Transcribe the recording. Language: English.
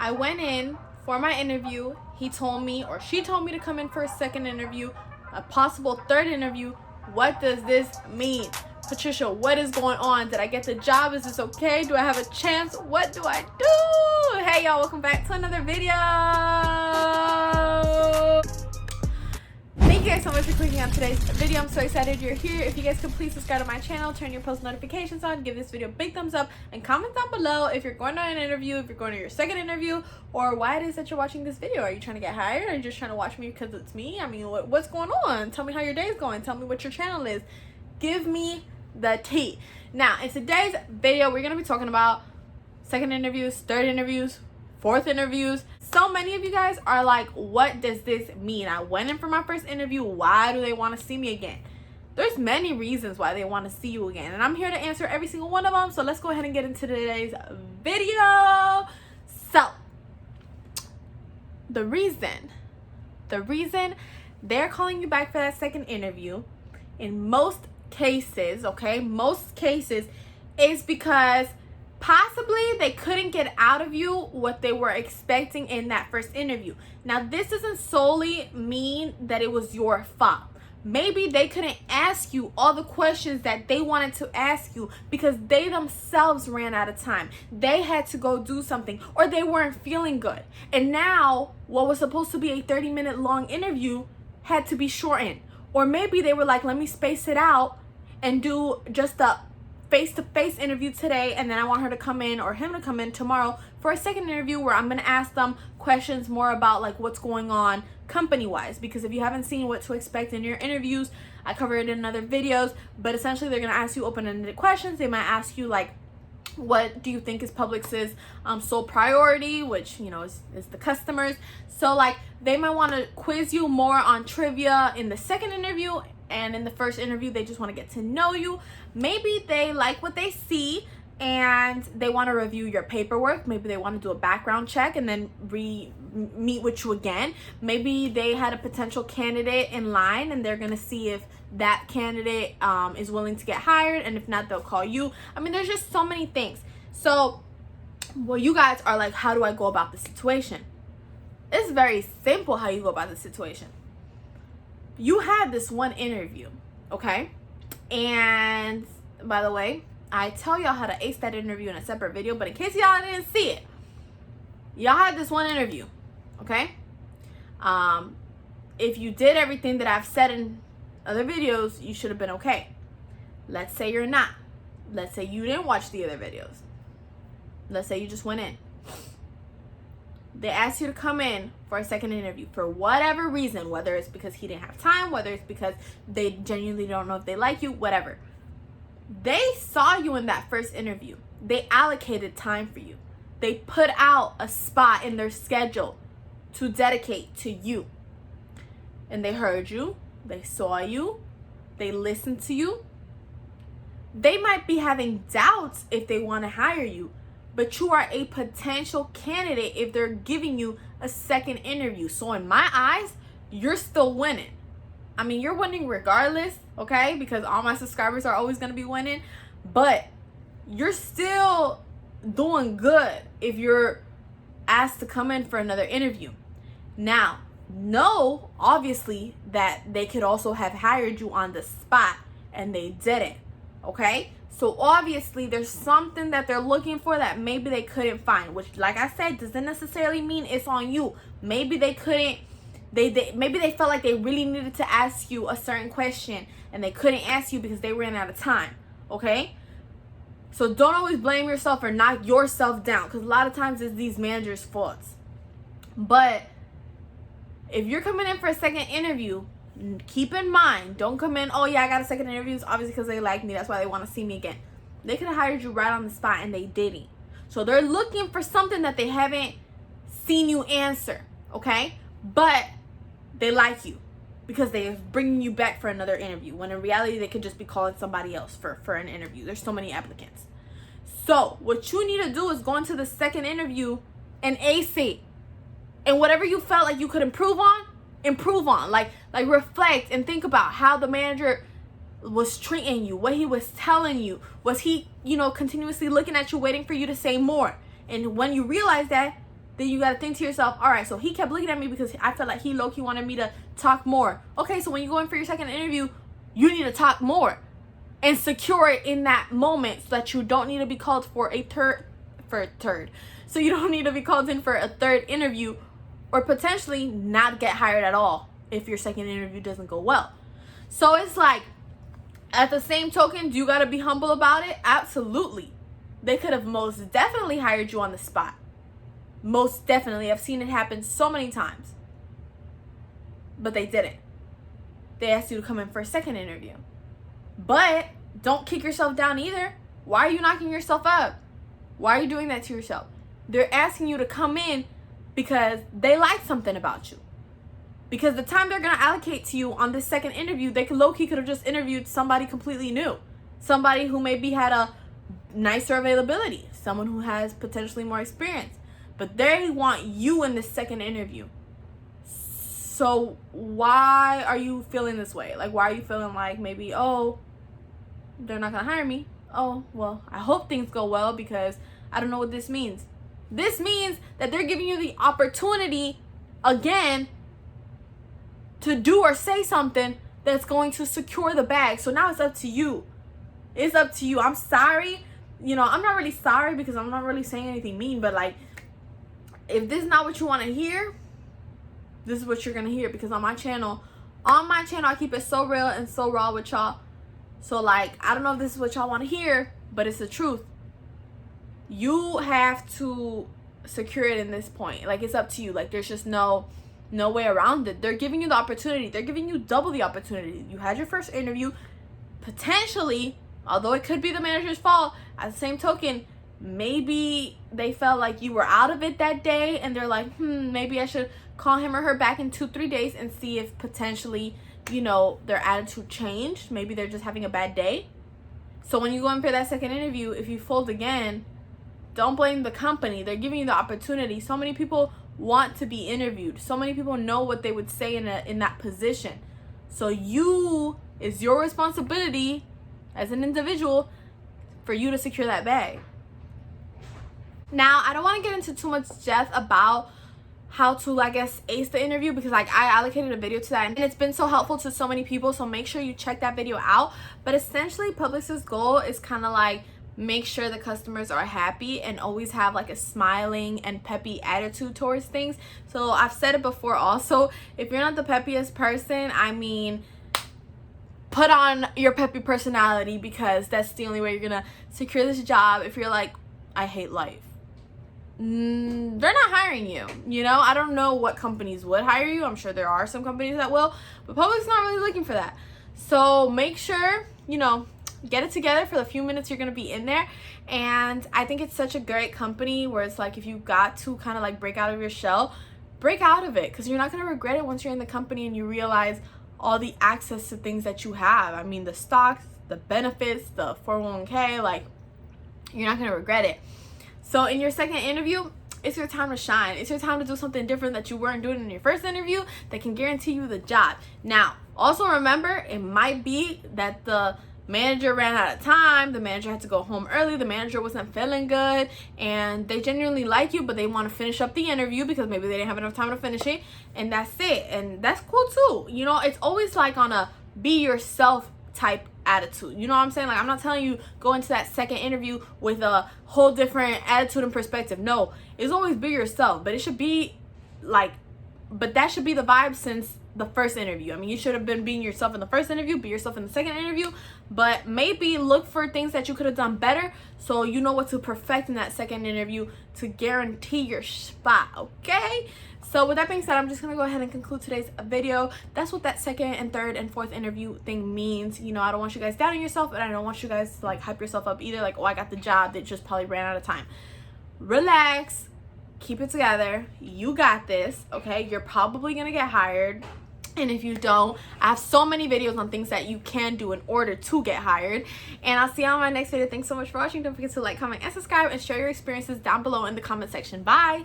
I went in for my interview. He told me, or she told me, to come in for a second interview, a possible third interview. What does this mean? Patricia, what is going on? Did I get the job? Is this okay? Do I have a chance? What do I do? Hey y'all, welcome back to another video. Thank you guys so much for clicking on today's video. I'm so excited you're here. If you guys could please subscribe to my channel, turn your post notifications on, give this video a big thumbs up, and comment down below if you're going on an interview, if you're going to your second interview, or why it is that you're watching this video. Are you trying to get hired? Or are you just trying to watch me because it's me? I mean, what's going on? Tell me how your day is going. Tell me what your channel is. Give me the tea. Now, in today's video, we're going to be talking about second interviews, third interviews, fourth interviews. So many of you guys are like, what does this mean? I went in for my first interview. Why do they want to see me again? There's many reasons why they want to see you again, and I'm here to answer every single one of them. So let's go ahead and get into today's video. So the reason they're calling you back for that second interview, in most cases, okay, most cases, is because possibly they couldn't get out of you what they were expecting in that first interview. Now, this doesn't solely mean that it was your fault. Maybe they couldn't ask you all the questions that they wanted to ask you because they themselves ran out of time. They had to go do something, or they weren't feeling good. And now what was supposed to be a 30-minute long interview had to be shortened. Or maybe they were like, let me space it out and do just a face-to-face interview today, and then I want her to come in, or him to come in tomorrow for a second interview where I'm going to ask them questions more about like what's going on company-wise. Because if you haven't seen what to expect in your interviews, I cover it in other videos, but essentially they're going to ask you open-ended questions. They might ask you like, what do you think is Publix's sole priority, which, you know, is the customers. So like they might want to quiz you more on trivia in the second interview, and in the first interview they just want to get to know you. Maybe they like what they see and they want to review your paperwork. Maybe they want to do a background check and then meet with you again. Maybe they had a potential candidate in line and they're going to see if that candidate is willing to get hired, and if not, they'll call you. I mean, there's just so many things. So, well, you guys are like, how do I go about the situation? It's very simple how you go about the situation. You had this one interview, okay? And by the way, I tell y'all how to ace that interview in a separate video, but in case y'all didn't see it, y'all had this one interview, okay? If you did everything that I've said in other videos, you should have been okay. Let's say you're not. Let's say you didn't watch the other videos. Let's say you just went in. They asked you to come in for a second interview for whatever reason, whether it's because he didn't have time, whether it's because they genuinely don't know if they like you, whatever. They saw you in that first interview. They allocated time for you. They put out a spot in their schedule to dedicate to you. And they heard you. They saw you. They listened to you. They might be having doubts if they want to hire you, but you are a potential candidate if they're giving you a second interview. So in my eyes, you're still winning. I mean, you're winning regardless, okay? Because all my subscribers are always going to be winning. But you're still doing good if you're asked to come in for another interview. Now, know, obviously, that they could also have hired you on the spot and they didn't, okay? So obviously there's something that they're looking for that maybe they couldn't find, which, like I said, doesn't necessarily mean it's on you. Maybe they couldn't, maybe they felt like they really needed to ask you a certain question and they couldn't ask you because they ran out of time, okay? So don't always blame yourself or knock yourself down, because a lot of times it's these managers' faults. But if you're coming in for a second interview, keep in mind, don't come in, oh yeah, I got a second interview, it's obviously because they like me, that's why they want to see me again. They could have hired you right on the spot and they didn't. So they're looking for something that they haven't seen you answer, okay? But they like you because they're bringing you back for another interview, when in reality they could just be calling somebody else for an interview. There's so many applicants. So what you need to do is go into the second interview and ace it. And whatever you felt like you could improve on, like reflect and think about how the manager was treating you, what he was telling you. Was he, continuously looking at you, waiting for you to say more? And when you realize that, then you gotta think to yourself, all right, so he kept looking at me because I felt like he low-key wanted me to talk more. Okay, so when you go in for your second interview, you need to talk more and secure it in that moment so that you don't need to be called for a third. So you don't need to be called in for a third interview or potentially not get hired at all if your second interview doesn't go well. So it's like, at the same token, do you gotta be humble about it? Absolutely. They could have most definitely hired you on the spot. Most definitely. I've seen it happen so many times. But they didn't. They asked you to come in for a second interview. But don't kick yourself down either. Why are you knocking yourself up? Why are you doing that to yourself? They're asking you to come in because they like something about you. Because the time they're going to allocate to you on this second interview, they could low-key could have just interviewed somebody completely new. Somebody who maybe had a nicer availability. Someone who has potentially more experience. But they want you in this second interview. So why are you feeling this way? Like, why are you feeling like maybe, oh, they're not going to hire me? Oh, well, I hope things go well because I don't know what this means. This means that they're giving you the opportunity again to do or say something that's going to secure the bag. So now it's up to you. It's up to you. I'm sorry. You know, I'm not really sorry because I'm not really saying anything mean, but like, if this is not what you want to hear, this is what you're going to hear. Because on my channel, I keep it so real and so raw with y'all. So like, I don't know if this is what y'all want to hear, but it's the truth. You have to secure it in this point. Like, it's up to you. Like, there's just no way around it. They're giving you the opportunity. They're giving you double the opportunity. You had your first interview. Potentially, although it could be the manager's fault, at the same token, maybe they felt like you were out of it that day and they're like, maybe I should call him or her back in 2-3 days and see if potentially, you know, their attitude changed. Maybe they're just having a bad day. So when you go in for that second interview, if you fold again, don't blame the company. They're giving you the opportunity. So many people want to be interviewed. So many people know what they would say in that position. So it's your responsibility as an individual for you to secure that bag. Now, I don't want to get into too much depth about how to, I guess, ace the interview because like I allocated a video to that and it's been so helpful to so many people, so make sure you check that video out. But essentially, Publix's goal is kind of like make sure the customers are happy and always have like a smiling and peppy attitude towards things. So I've said it before also, if you're not the peppiest person, I mean, put on your peppy personality because that's the only way you're gonna secure this job. If you're like, I hate life, they're not hiring you. You know, I don't know what companies would hire you. I'm sure there are some companies that will, but Publix not really looking for that. So make sure, you know, get it together for the few minutes you're gonna be in there. And I think it's such a great company where it's like, if you got to kind of like break out of your shell, break out of it, because you're not gonna regret it once you're in the company and you realize all the access to things that you have. I mean, the stocks, the benefits, the 401k, like, you're not gonna regret it. So in your second interview, it's your time to shine. It's your time to do something different that you weren't doing in your first interview that can guarantee you the job. Now, also remember, it might be that the manager ran out of time, the manager had to go home early, the manager wasn't feeling good, and they genuinely like you, but they want to finish up the interview because maybe they didn't have enough time to finish it, and that's it. And that's cool too. You know, it's always like on a be yourself type attitude. You know what I'm saying? Like, I'm not telling you go into that second interview with a whole different attitude and perspective. No, it's always be yourself, but it should be like, but that should be the vibe since the first interview. I mean, you should have been being yourself in the first interview, be yourself in the second interview, but maybe look for things that you could have done better so you know what to perfect in that second interview to guarantee your spot, okay? So with that being said, I'm just gonna go ahead and conclude today's video. That's what that second and third and fourth interview thing means. You know, I don't want you guys doubting yourself, and I don't want you guys to like hype yourself up either, like, oh, I got the job, that just probably ran out of time. Relax, keep it together, you got this, okay? You're probably gonna get hired. And if you don't, I have so many videos on things that you can do in order to get hired. And I'll see you on my next video. Thanks so much for watching. Don't forget to like, comment, and subscribe, and share your experiences down below in the comment section. Bye.